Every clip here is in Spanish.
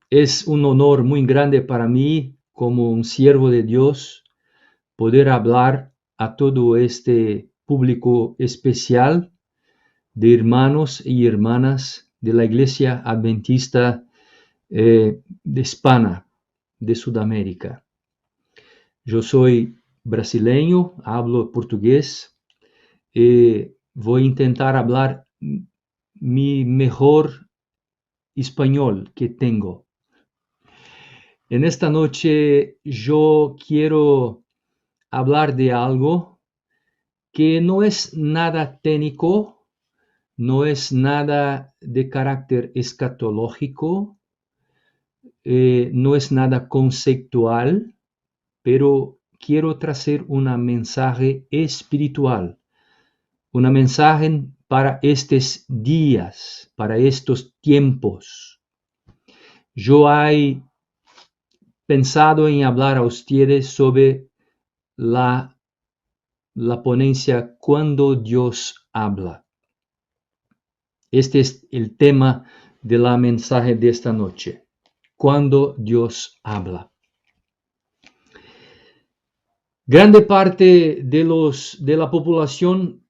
Es un honor muy grande para mí, como un siervo de Dios, poder hablar a todo este público especial de hermanos y hermanas de la Iglesia Adventista de Hispana, de Sudamérica. Yo soy brasileño, hablo portugués y voy a intentar hablar mi mejor español que tengo. En esta noche yo quiero hablar de algo que no es nada técnico, no es nada de carácter escatológico, no es nada conceptual, pero quiero traer un mensaje espiritual, un mensaje para estos días, para estos tiempos. Yo he pensado en hablar a ustedes sobre la ponencia Cuando Dios habla. Este es el tema de la mensaje de esta noche. Cuando Dios habla. Grande parte de la población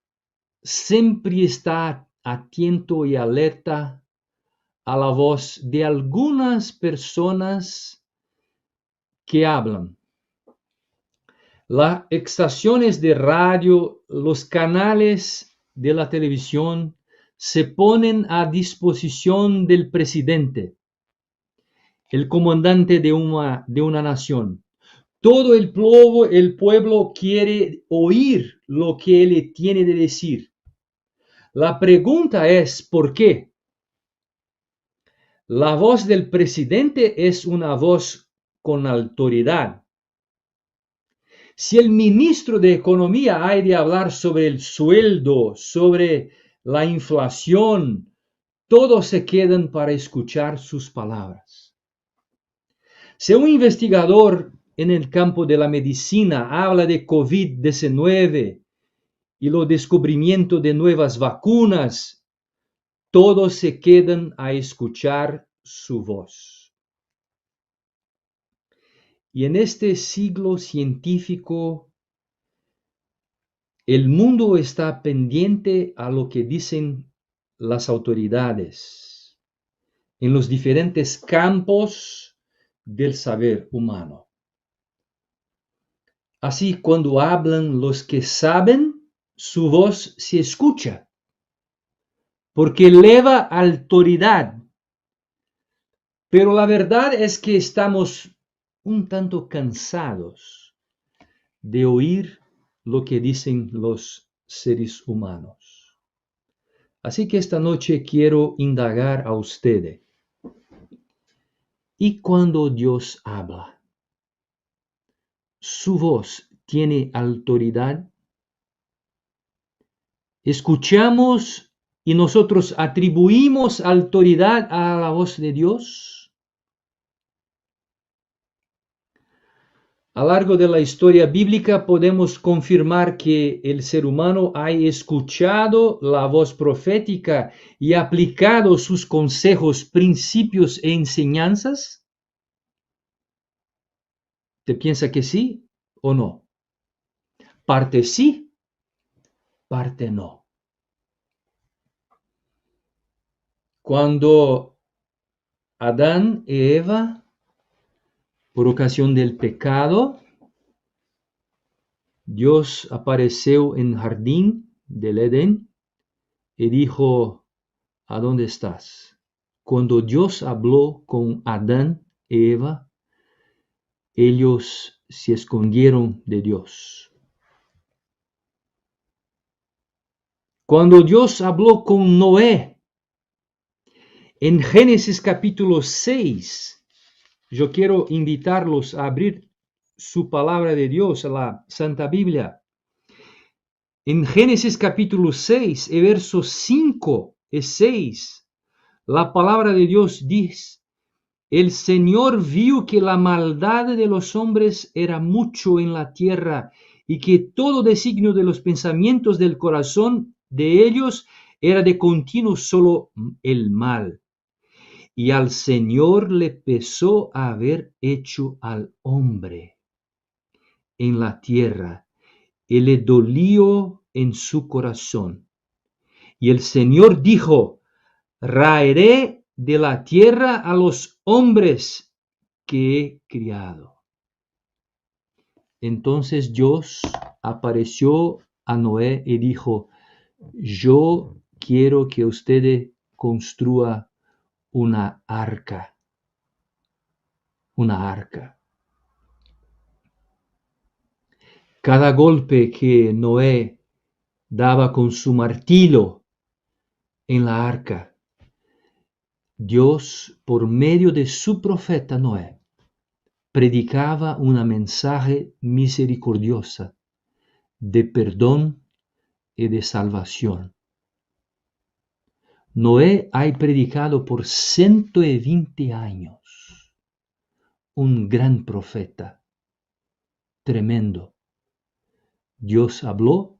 siempre está atento y alerta a la voz de algunas personas que hablan. Las estaciones de radio, los canales de la televisión se ponen a disposición del presidente, el comandante de una nación. Todo el pueblo quiere oír lo que él tiene de decir. La pregunta es, ¿por qué? La voz del presidente es una voz con autoridad. Si el ministro de Economía ha de hablar sobre el sueldo, sobre la inflación, todos se quedan para escuchar sus palabras. Si un investigador en el campo de la medicina habla de COVID-19 y el descubrimiento de nuevas vacunas, todos se quedan a escuchar su voz. Y en este siglo científico, el mundo está pendiente a lo que dicen las autoridades en los diferentes campos del saber humano. Así, cuando hablan los que saben, su voz se escucha, porque eleva autoridad. Pero la verdad es que estamos un tanto cansados de oír lo que dicen los seres humanos. Así que esta noche quiero indagar a ustedes. ¿Y cuando Dios habla? ¿Su voz tiene autoridad? ¿Escuchamos y nosotros atribuimos autoridad a la voz de Dios? A lo largo de la historia bíblica podemos confirmar que el ser humano ha escuchado la voz profética y aplicado sus consejos, principios e enseñanzas. ¿Te piensa que sí o no? Parte sí, parte no. Cuando Adán y Eva, por ocasión del pecado, Dios apareció en el jardín del Edén y dijo, ¿a dónde estás? Cuando Dios habló con Adán y Eva, ellos se escondieron de Dios. Cuando Dios habló con Noé, en Génesis capítulo 6, yo quiero invitarlos a abrir su palabra de Dios, a la Santa Biblia. En Génesis capítulo 6, versos 5 y 6, la palabra de Dios dice, el Señor vio que la maldad de los hombres era mucho en la tierra y que todo designio de los pensamientos del corazón de ellos era de continuo solo el mal. y al Señor le pesó haber hecho al hombre en la tierra, y le dolió en su corazón. Y el Señor dijo: raeré de la tierra a los hombres que he criado. Entonces Dios apareció a Noé y dijo: yo quiero que usted construya una arca. Una arca. Cada golpe que Noé daba con su martillo en la arca, Dios, por medio de su profeta Noé, predicaba una mensaje misericordiosa de perdón y de salvación. Noé ha predicado por 120 años, un gran profeta, tremendo. Dios habló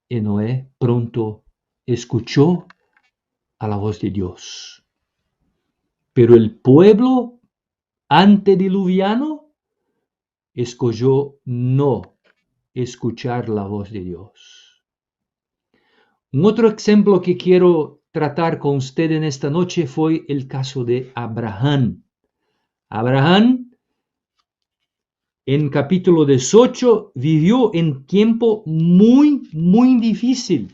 y Noé pronto escuchó a la voz de Dios. Pero el pueblo antediluviano escogió no escuchar la voz de Dios. Un otro ejemplo que quiero tratar con usted en esta noche fue el caso de Abraham. Abraham, en capítulo 18, vivió en tiempo muy difícil.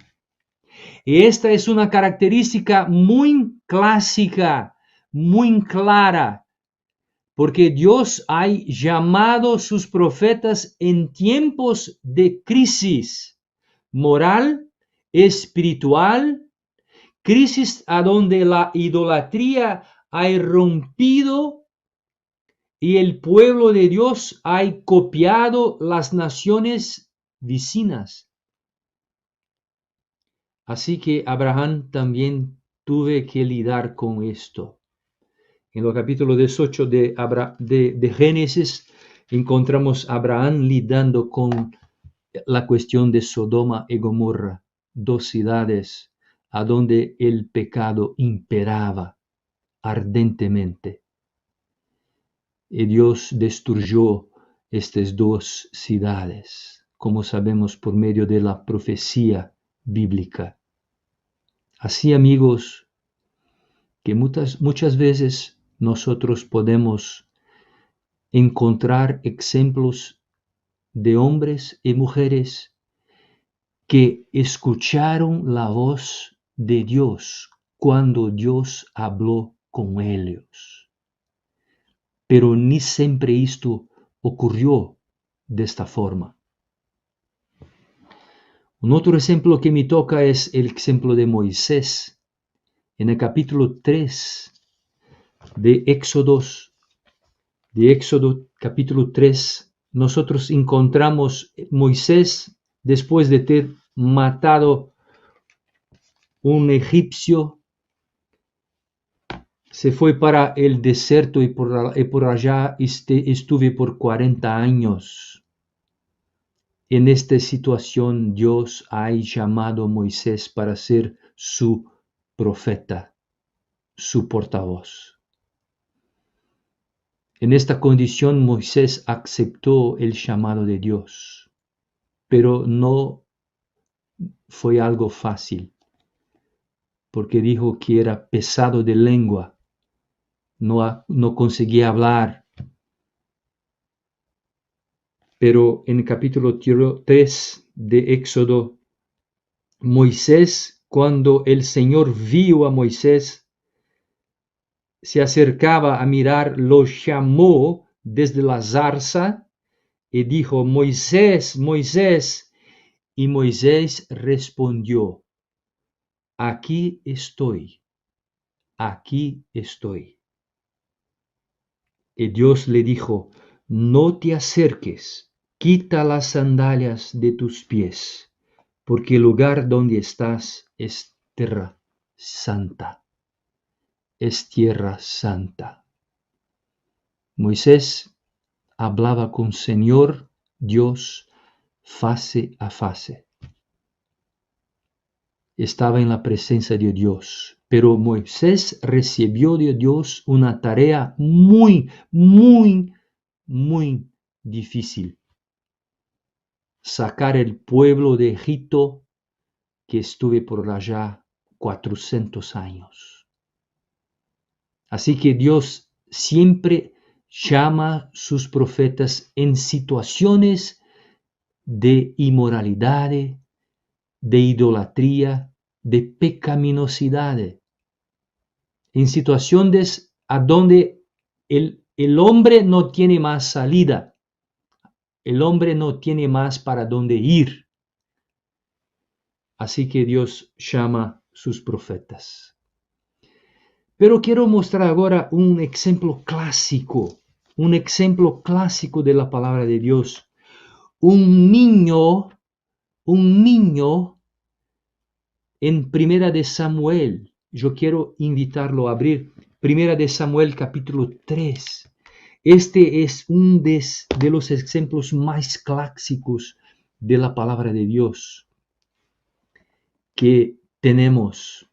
Y esta es una característica muy clásica, muy clara, porque Dios ha llamado a sus profetas en tiempos de crisis moral, espiritual, crisis a donde la idolatría ha irrumpido y el pueblo de Dios ha copiado las naciones vecinas. Así que Abraham también tuvo que lidiar con esto. En el capítulo 18 de Génesis encontramos a Abraham lidiando con la cuestión de Sodoma y Gomorra, dos ciudades a donde el pecado imperaba ardentemente. Y Dios destruyó estas dos ciudades, como sabemos por medio de la profecía bíblica. Así, amigos, que muchas veces nosotros podemos encontrar ejemplos de hombres y mujeres que escucharon la voz de Dios cuando Dios habló con ellos. Pero ni siempre esto ocurrió de esta forma. Un otro ejemplo que me toca es el ejemplo de Moisés. En el capítulo 3 de Éxodo capítulo 3, nosotros encontramos Moisés después de ter matado un egipcio, se fue para el desierto y por allá estuve por 40 años. En esta situación Dios ha llamado a Moisés para ser su profeta, su portavoz. En esta condición Moisés aceptó el llamado de Dios, pero no fue algo fácil, porque dijo que era pesado de lengua, no conseguía hablar. Pero en el capítulo 3 de Éxodo, Moisés, cuando el Señor vio a Moisés, se acercaba a mirar, lo llamó desde la zarza y dijo: Moisés, Moisés. Y Moisés respondió: aquí estoy, aquí estoy. Y Dios le dijo: no te acerques, quita las sandalias de tus pies, porque el lugar donde estás es tierra santa. Es tierra santa. Moisés hablaba con Señor Dios face a face. estaba en la presencia de Dios. Pero Moisés recibió de Dios una tarea muy, muy, muy difícil. Sacar el pueblo de Egipto que estuve por allá 400 años. Así que Dios siempre llama a sus profetas en situaciones de inmoralidad, de idolatría, de pecaminosidad, en situaciones a donde el hombre no tiene más salida, el hombre no tiene más para dónde ir. Así que Dios llama a sus profetas. Pero quiero mostrar ahora un ejemplo clásico de la palabra de Dios. Un niño en Primera de Samuel. Yo quiero invitarlo a abrir Primera de Samuel capítulo 3. Este es un de los ejemplos más clásicos de la palabra de Dios que tenemos.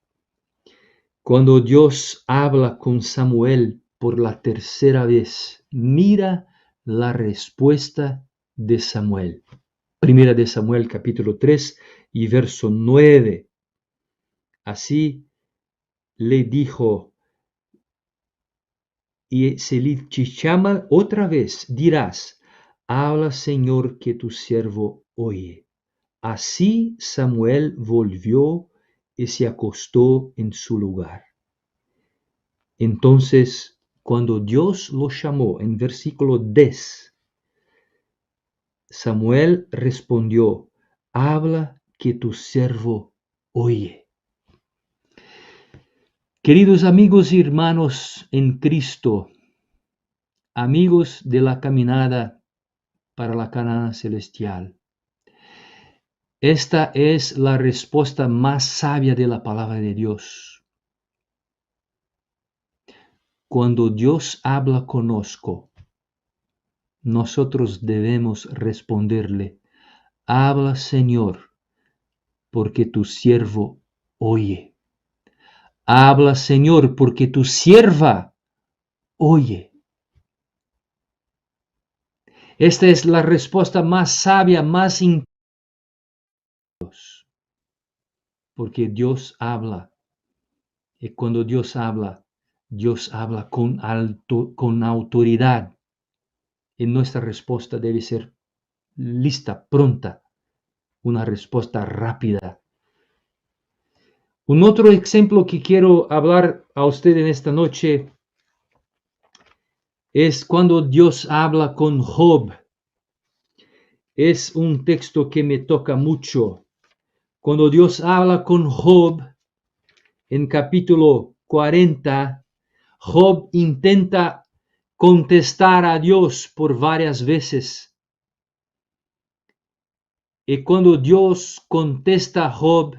Cuando Dios habla con Samuel por la tercera vez, mira la respuesta de Samuel. Primera de Samuel capítulo 3 y verso 9. Así le dijo, y se le llama otra vez, dirás, habla Señor que tu siervo oye. Así Samuel volvió y se acostó en su lugar. Entonces, cuando Dios lo llamó en versículo 10, Samuel respondió, habla que tu siervo oye. Queridos amigos y hermanos en Cristo, amigos de la caminada para la Canaán celestial, esta es la respuesta más sabia de la palabra de Dios. Cuando Dios habla conozco, nosotros debemos responderle, habla Señor, porque tu siervo oye. Habla Señor, porque tu sierva oye. Esta es la respuesta más sabia, más intensa. Porque Dios habla. Y cuando Dios habla con autoridad. Y nuestra respuesta debe ser lista, pronta. Una respuesta rápida. Un otro ejemplo que quiero hablar a usted en esta noche es cuando Dios habla con Job. Es un texto que me toca mucho. Cuando Dios habla con Job, en capítulo 40, Job intenta contestar a Dios por varias veces. Y cuando Dios contesta a Job,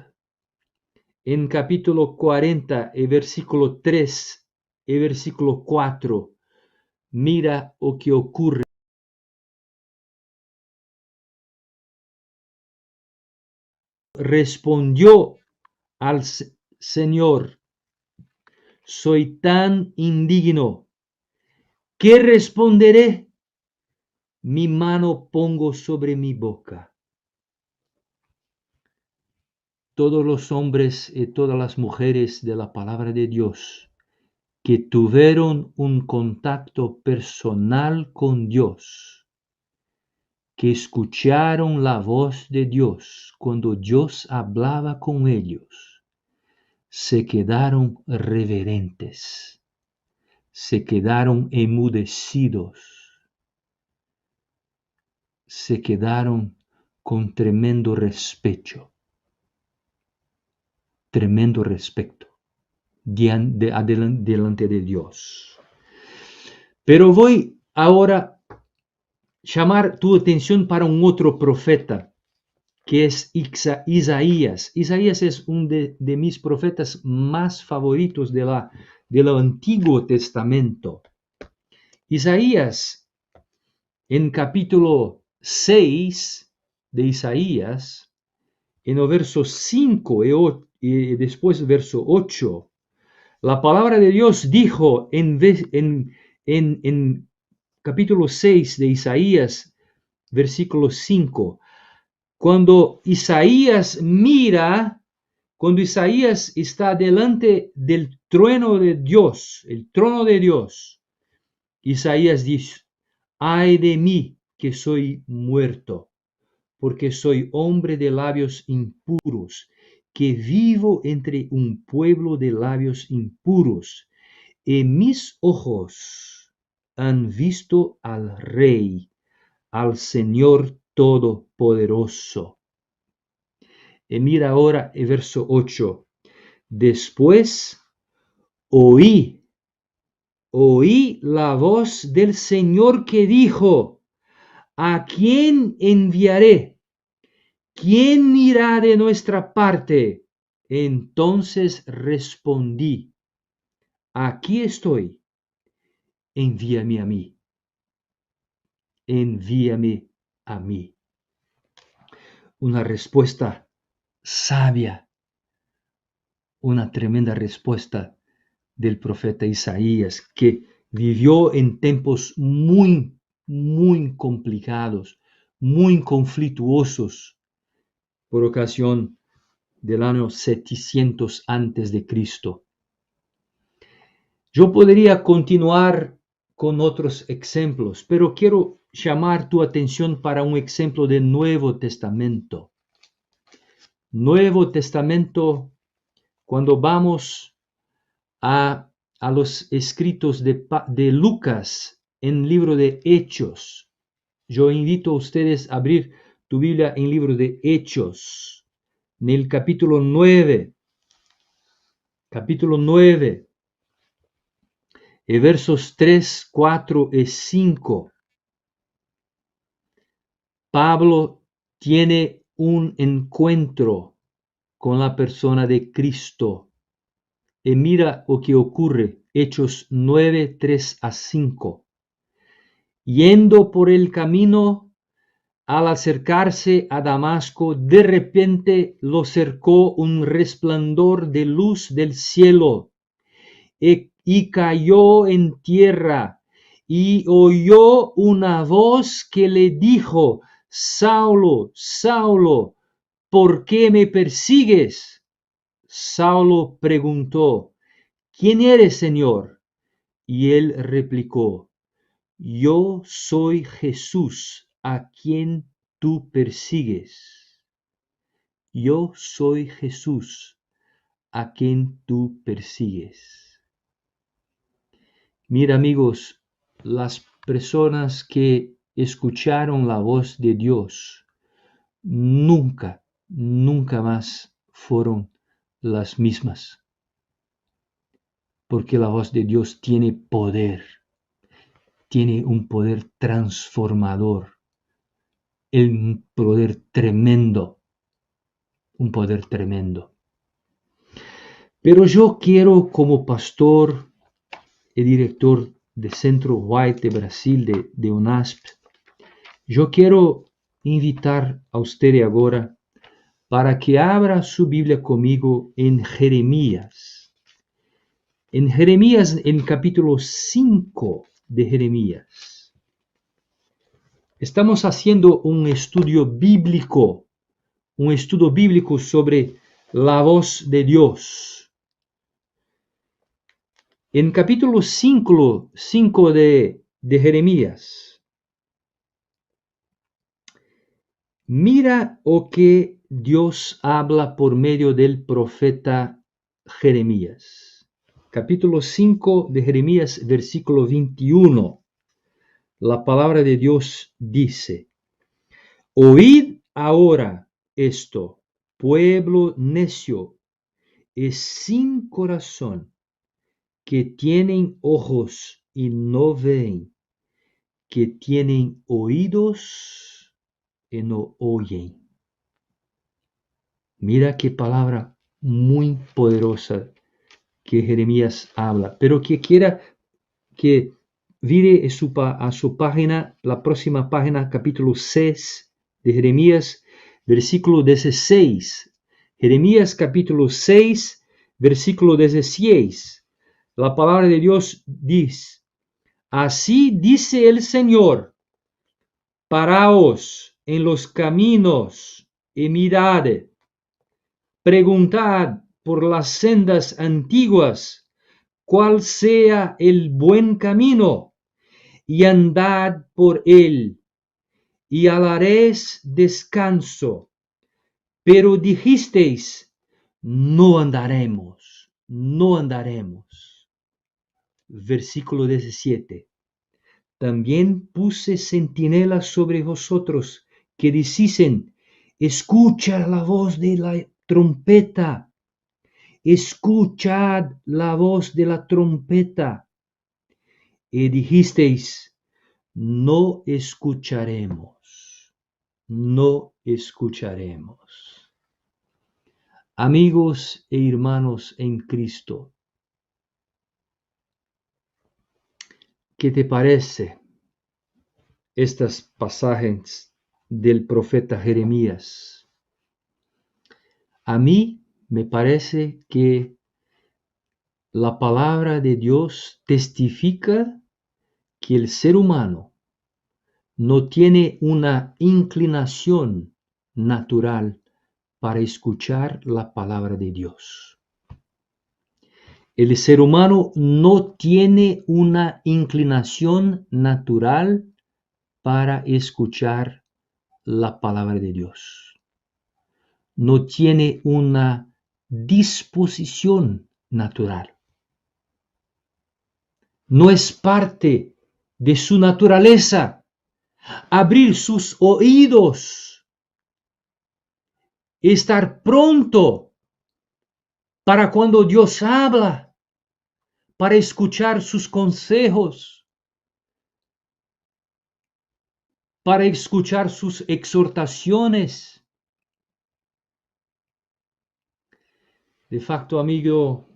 en capítulo 40, y versículo 3 y versículo 4, mira lo que ocurre. Respondió al Señor, soy tan indigno, ¿qué responderé? Mi mano pongo sobre mi boca. Todos los hombres y todas las mujeres de la palabra de Dios que tuvieron un contacto personal con Dios, que escucharon la voz de Dios cuando Dios hablaba con ellos, se quedaron reverentes, se quedaron enmudecidos, se quedaron con tremendo respeto delante de Dios. Pero voy ahora a llamar tu atención para un otro profeta, que es Isaías. Isaías es uno de mis profetas más favoritos del Antiguo Testamento. Isaías, en capítulo 6 de Isaías, en los versos 5 y después verso 8. La palabra de Dios dijo en capítulo 6 de Isaías, versículo 5, cuando Isaías está delante del trono de Dios, el trono de Dios, Isaías dice, ay de mí que soy muerto, porque soy hombre de labios impuros, que vivo entre un pueblo de labios impuros, y mis ojos han visto al Rey, al Señor Todopoderoso. Y mira ahora el verso 8. Después oí la voz del Señor que dijo, ¿a quién enviaré? ¿Quién irá de nuestra parte? Entonces respondí, aquí estoy, envíame a mí, envíame a mí. Una respuesta sabia, una tremenda respuesta del profeta Isaías, que vivió en tiempos muy complicados, muy conflictuosos, por ocasión del año 700 antes de Cristo. Yo podría continuar con otros ejemplos, pero quiero llamar tu atención para un ejemplo del Nuevo Testamento. Nuevo Testamento, cuando vamos a los escritos de Lucas en el libro de Hechos. Yo invito a ustedes a abrir tu Biblia en el libro de Hechos, en el capítulo 9, versos 3, 4 y 5. Pablo tiene un encuentro con la persona de Cristo. Y mira lo que ocurre, Hechos 9, 3 a 5. Yendo por el camino, al acercarse a Damasco, de repente lo cercó un resplandor de luz del cielo, y cayó en tierra, y oyó una voz que le dijo, Saulo, Saulo, ¿por qué me persigues? Saulo preguntó, ¿quién eres, Señor? Y él replicó, yo soy Jesús, a quien tú persigues. Yo soy Jesús, a quien tú persigues. Mira, amigos, las personas que escucharon la voz de Dios nunca más fueron las mismas, porque la voz de Dios tiene poder, tiene un poder transformador, un poder tremendo, Pero yo quiero, como pastor y director del Centro White de Brasil, de UNASP, yo quiero invitar a usted ahora para que abra su Biblia conmigo en Jeremías. En Jeremías, en capítulo 5 de Jeremías. Estamos haciendo un estudio bíblico sobre la voz de Dios. En capítulo 5 de Jeremías, mira lo que Dios habla por medio del profeta Jeremías. Capítulo 5 de Jeremías, versículo 21. La palabra de Dios dice, oíd ahora esto, pueblo necio y sin corazón, que tienen ojos y no ven, que tienen oídos y no oyen. Mira qué palabra muy poderosa que Jeremías habla, pero que quiera que vire a su página, la próxima página, capítulo 6 de Jeremías, versículo 16, Jeremías capítulo 6, versículo 16. La palabra de Dios dice, así dice el Señor, paraos en los caminos y mirad, preguntad por las sendas antiguas, cuál sea el buen camino, y andad por él, y hallaréis descanso. Pero dijisteis, no andaremos, no andaremos. Versículo 17. También puse centinelas sobre vosotros que dicen, escucha la voz de la trompeta, escuchad la voz de la trompeta. Y dijisteis, no escucharemos, no escucharemos. Amigos e hermanos en Cristo, ¿qué te parece estos pasajes del profeta Jeremías? A mí me parece que la palabra de Dios testifica que el ser humano no tiene una inclinación natural para escuchar la palabra de Dios. El ser humano no tiene una inclinación natural para escuchar la palabra de Dios. No tiene una disposición natural. No es parte de su naturaleza abrir sus oídos, estar pronto para cuando Dios habla, para escuchar sus consejos, para escuchar sus exhortaciones. De facto, amigo,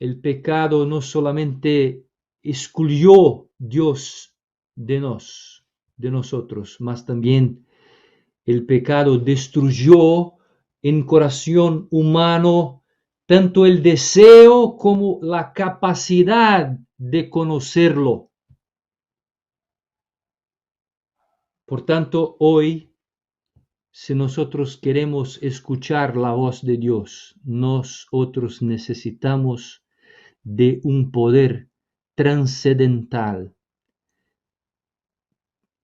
el pecado no solamente excluyó Dios de nosotros, mas también el pecado destruyó en corazón humano tanto el deseo como la capacidad de conocerlo. Por tanto, hoy, si nosotros queremos escuchar la voz de Dios, nosotros necesitamos de un poder trascendental.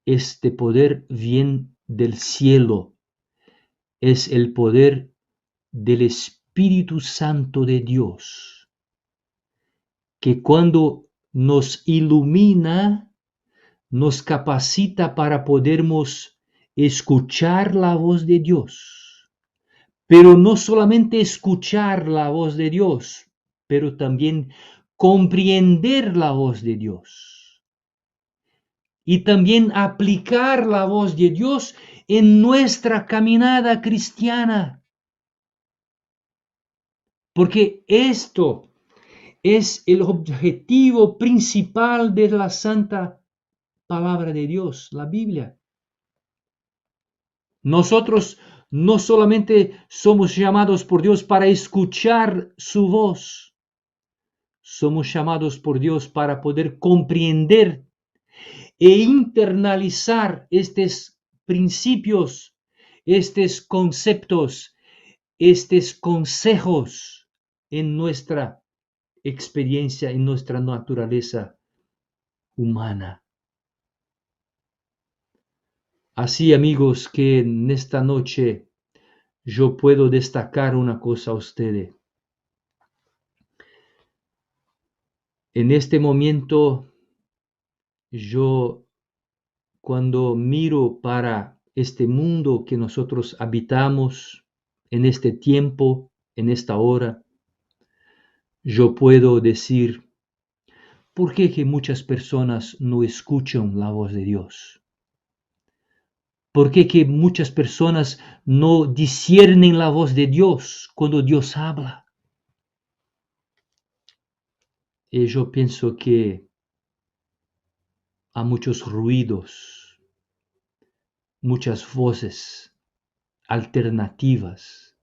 Este poder viene del cielo, es el poder del Espíritu Santo de Dios, que cuando nos ilumina, nos capacita para podermos escuchar la voz de Dios. Pero no solamente escuchar la voz de Dios, pero también comprender la voz de Dios. Y también aplicar la voz de Dios en nuestra caminada cristiana. Porque esto es el objetivo principal de la santa palabra de Dios, la Biblia. Nosotros no solamente somos llamados por Dios para escuchar su voz, somos llamados por Dios para poder comprender e internalizar estos principios, estos conceptos, estos consejos en nuestra experiencia, en nuestra naturaleza humana. Así, amigos, que en esta noche yo puedo destacar una cosa a ustedes. En este momento, yo cuando miro para este mundo que nosotros habitamos, en este tiempo, en esta hora, yo puedo decir, ¿por qué que muchas personas no escuchan la voz de Dios? ¿Por qué que muchas personas no disciernen la voz de Dios cuando Dios habla? Y yo pienso que hay muchos ruidos, muchas voces alternativas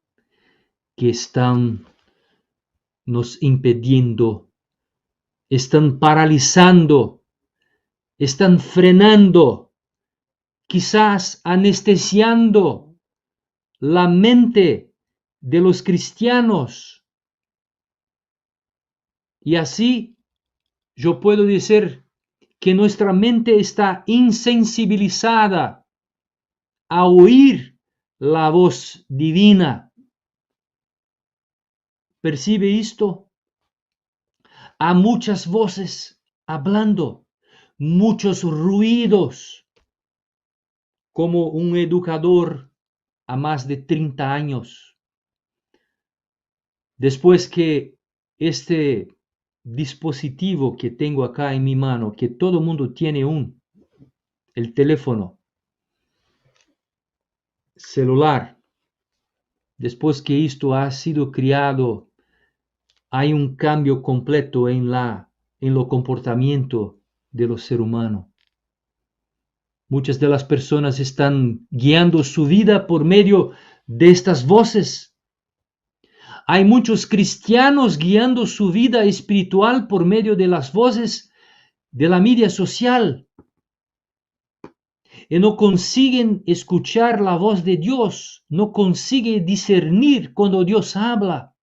que están nos impidiendo, están paralizando, están frenando, quizás anestesiando la mente de los cristianos. Y así yo puedo decir que nuestra mente está insensibilizada a oír la voz divina. ¿Percibe esto? Hay muchas voces hablando, muchos ruidos, como un educador a más de 30 años. Después que este dispositivo que tengo acá en mi mano, que todo mundo tiene el teléfono celular, después que esto ha sido creado, hay un cambio completo en lo comportamiento de los seres humanos. Muchas de las personas están guiando su vida por medio de estas voces. Hay muchos cristianos guiando su vida espiritual por medio de las voces de la media social y no consiguen escuchar la voz de Dios, no consiguen discernir cuando Dios habla.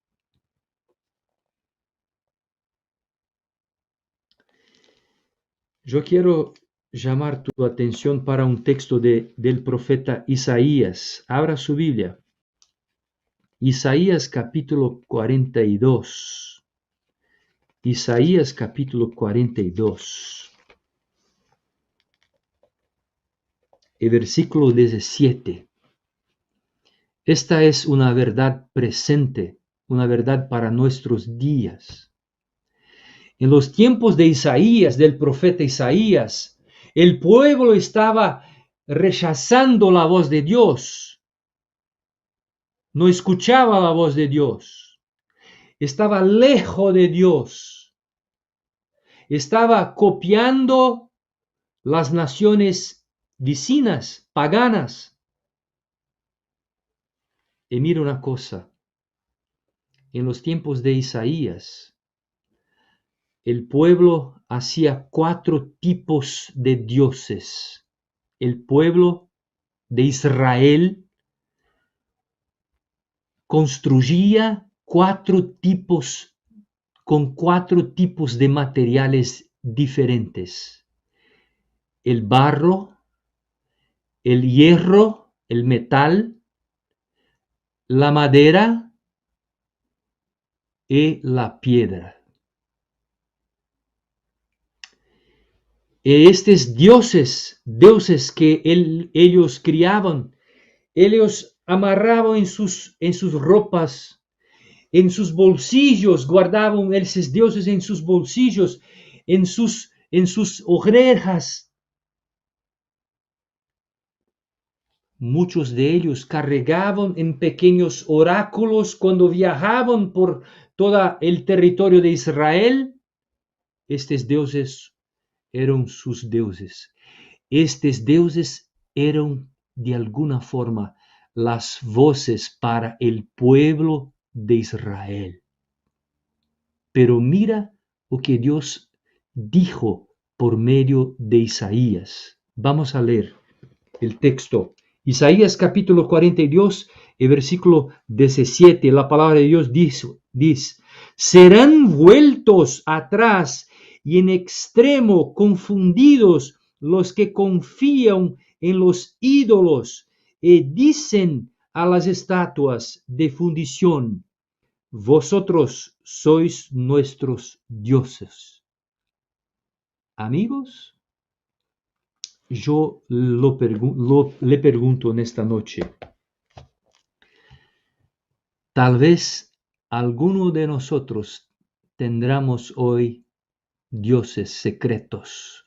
Yo quiero llamar tu atención para un texto del profeta Isaías. Abra su Biblia. Isaías capítulo 42. Isaías capítulo 42. El versículo 17. Esta es una verdad presente, una verdad para nuestros días. En los tiempos de Isaías, del profeta Isaías, el pueblo estaba rechazando la voz de Dios. No escuchaba la voz de Dios. Estaba lejos de Dios. Estaba copiando las naciones vecinas, paganas. Y mira una cosa. En los tiempos de Isaías, el pueblo hacía 4 tipos de dioses. El pueblo de Israel construía 4 tipos, con 4 tipos de materiales diferentes. El barro, el hierro, el metal, la madera y la piedra. Estos dioses que ellos criaban, ellos amarraban en sus ropas, en sus bolsillos, guardaban esos dioses en sus bolsillos, en sus orejas. Muchos de ellos cargaban en pequeños oráculos cuando viajaban por todo el territorio de Israel. Estos dioses eran sus dioses. Estos dioses eran de alguna forma las voces para el pueblo de Israel. Pero mira lo que Dios dijo por medio de Isaías. Vamos a leer el texto. Isaías capítulo 42, el versículo 17. La palabra de Dios dice: serán vueltos atrás y en extremo confundidos los que confían en los ídolos y dicen a las estatuas de fundición: vosotros sois nuestros dioses. Amigos, yo le pregunto en esta noche, tal vez alguno de nosotros tendremos hoy dioses secretos.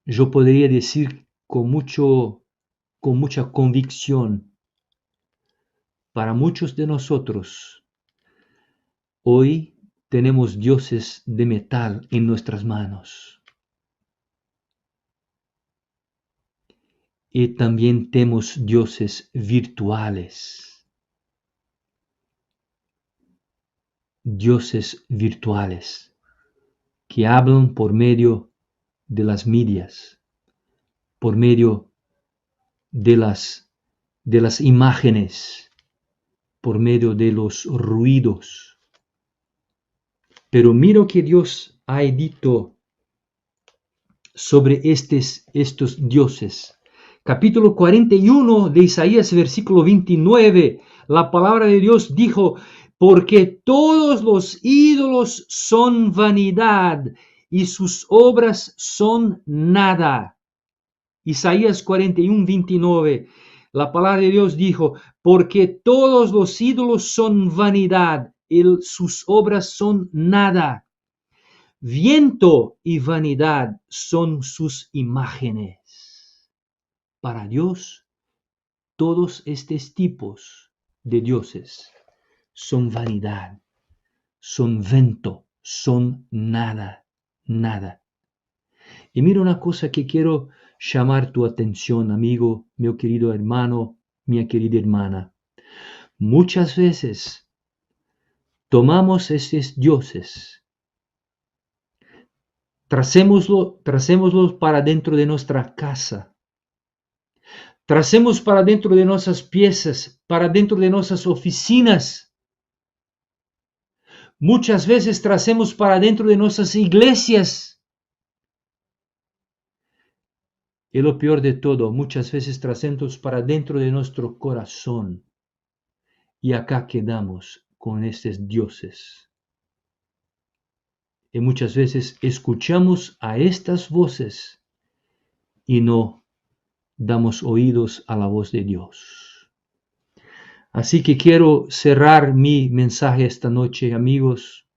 Yo podría decir con mucha convicción, para muchos de nosotros, hoy tenemos dioses de metal en nuestras manos. Y también tenemos dioses virtuales. dioses virtuales que hablan por medio de las medias, por medio de las imágenes, por medio de los ruidos. Pero mira que Dios ha dicho sobre estos dioses. Capítulo 41 de Isaías, versículo 29, la palabra de Dios dijo: porque todos los ídolos son vanidad y sus obras son nada. Isaías 41, 29, la palabra de Dios dijo: porque todos los ídolos son vanidad y sus obras son nada. Viento y vanidad son sus imágenes. Para Dios, todos estos tipos de dioses son vanidad, son viento, son nada, nada. Y mira una cosa que quiero llamar tu atención, amigo, mi querido hermano, mi querida hermana. Muchas veces tomamos estos dioses, tracémoslos para dentro de nuestra casa, tracemos para dentro de nuestras piezas, para dentro de nuestras oficinas. Muchas veces tracemos para dentro de nuestras iglesias. Y lo peor de todo, muchas veces tracemos para dentro de nuestro corazón. Y acá quedamos con estos dioses. Y muchas veces escuchamos a estas voces y no damos oídos a la voz de Dios. Así que quiero cerrar mi mensaje esta noche, amigos,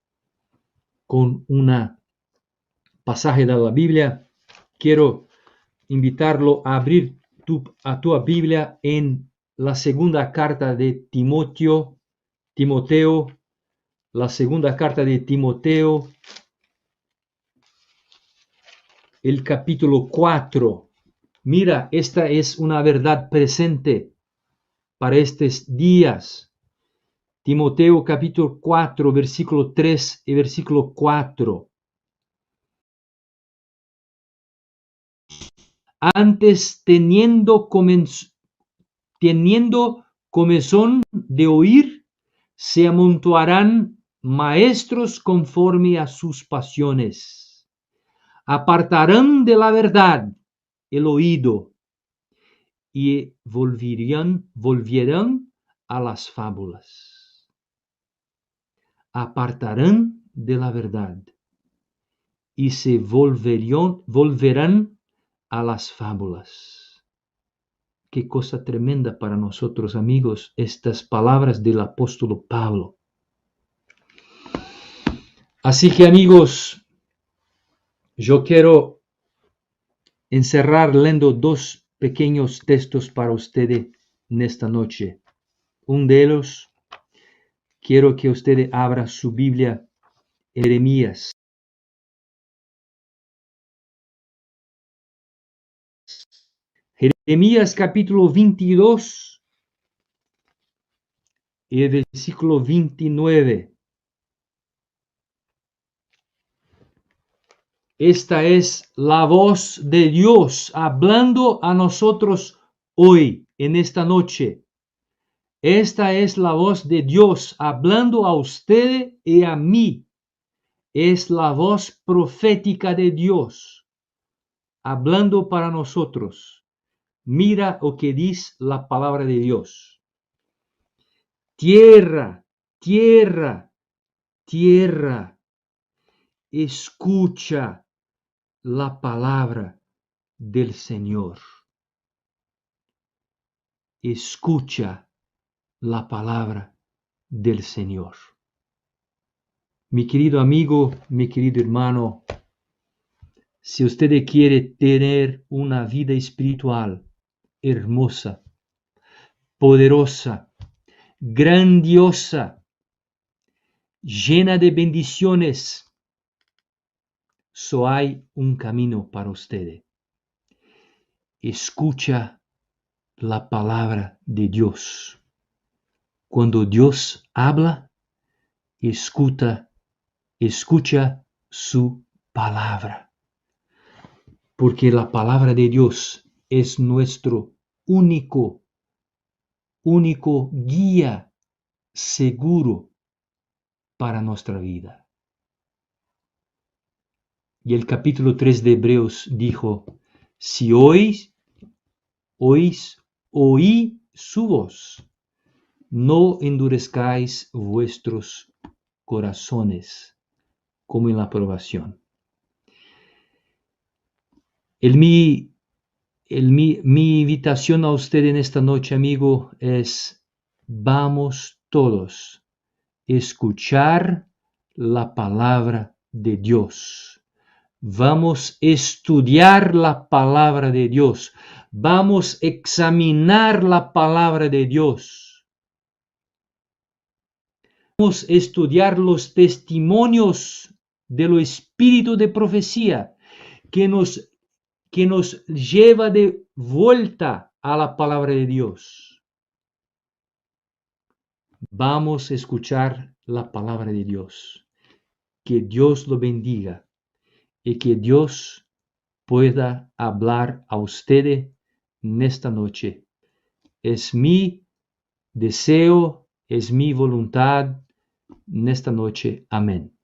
con un pasaje de la Biblia. Quiero invitarlo a abrir tu Biblia en la segunda carta de Timoteo, la segunda carta de Timoteo, el capítulo 4. Mira, esta es una verdad presente para estos días. Timoteo capítulo 4, versículo 3 y versículo 4. Antes teniendo comezón de oír, se amontoarán maestros conforme a sus pasiones. Apartarán de la verdad el oído y volverán a las fábulas. Apartarán de la verdad y se volverán a las fábulas. Qué cosa tremenda para nosotros, amigos, estas palabras del apóstol Pablo. Así que, amigos, yo quiero encerrar leyendo dos pequeños textos para ustedes en esta noche. Un de ellos, quiero que ustedes abran su Biblia, Jeremías. Jeremías capítulo 22 y el versículo 29. Esta es la voz de Dios hablando a nosotros hoy, en esta noche. Esta es la voz de Dios hablando a usted y a mí. Es la voz profética de Dios hablando para nosotros. Mira lo que dice la palabra de Dios. Tierra, tierra, tierra, escucha la palabra del Señor. Escucha la palabra del Señor. Mi querido amigo, mi querido hermano, si usted quiere tener una vida espiritual hermosa, poderosa, grandiosa, llena de bendiciones, solo hay un camino para usted. Escucha la palabra de Dios. Cuando Dios habla, escucha su palabra. Porque la palabra de Dios es nuestro único guía seguro para nuestra vida. Y el capítulo 3 de Hebreos dijo, si oí su voz, no endurezcáis vuestros corazones como en la probación. Mi invitación a usted en esta noche, amigo, es vamos todos a escuchar la palabra de Dios. Vamos a estudiar la palabra de Dios. Vamos a examinar la palabra de Dios. Vamos a estudiar los testimonios del espíritu de profecía que nos lleva de vuelta a la palabra de Dios. Vamos a escuchar la palabra de Dios. Que Dios lo bendiga y que Dios pueda hablar a ustedes en esta noche. Es mi deseo, es mi voluntad en esta noche. Amén.